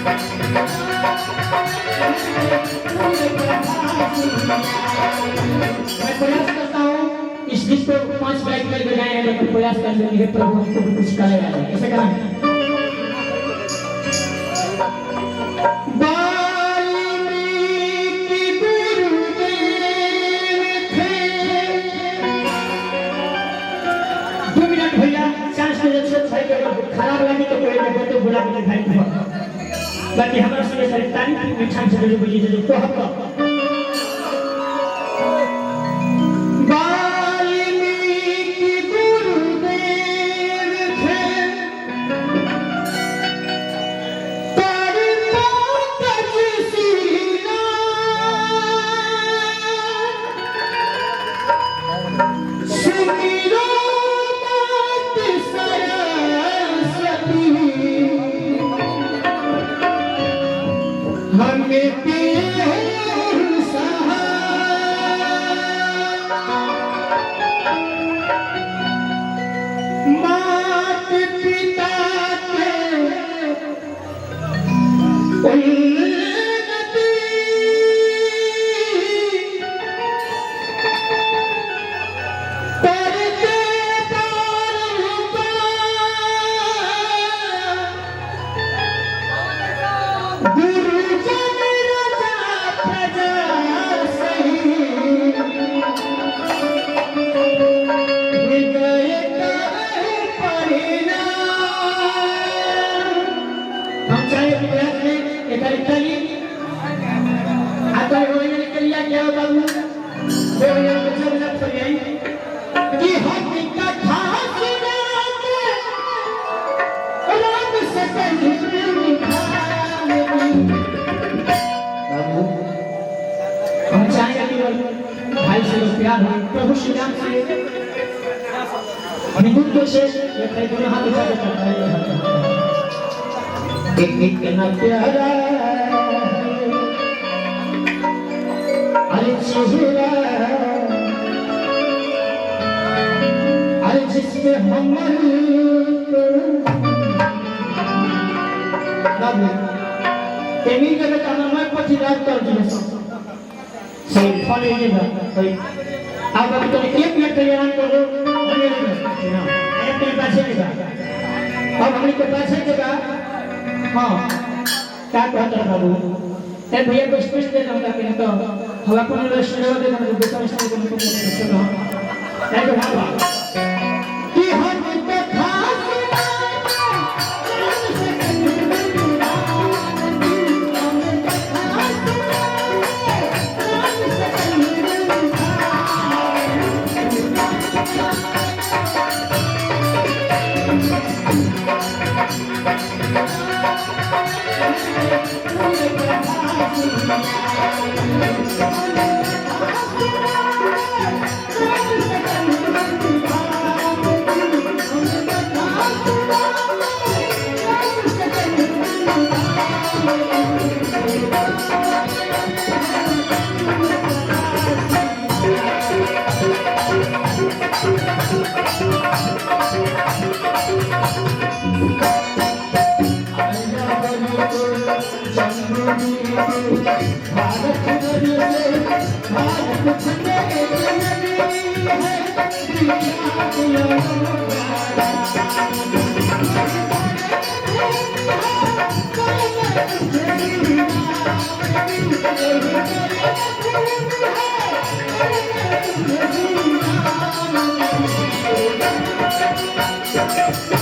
मैं प्रयास करता हूँ इस गीत को 5 बाइक में बजाएं, लेकिन प्रयास करने के प्रभु हमको कुछ करेगा कैसे करें। खराब लगी तो कोई नहीं तो बुला के भाई को बाकी हमारा संगे सारी तारीफ मीठा से जो बुझी जो तो हम वाल्मीकि गुरुदेव थे तारे पंकज सीना सुमिरो हमें मात पिता के उन्नति करते भाई से प्यार है प्रभु श्री राम से निगुण से ये कई गुना हाथ उठा के करता है एक एक करना प्यारा अरे चेहरा अरे जिसमें हम बाबू तेमी के बेटा मैं 25,000 कर दिए सही फॉलो ये है भाई आप अभी तो 1 मिनट तैयार कर दो अरे तेरे पाछे देगा अब हमने को पाछे देगा हां क्या कहता है बाबू ए भैया को स्पेस दे दूंगा कि तो हम अपन रेस्टोरेंट दे दूंगा बेटा को सुनो ए तो बाबा कि हम तो खास Thank you.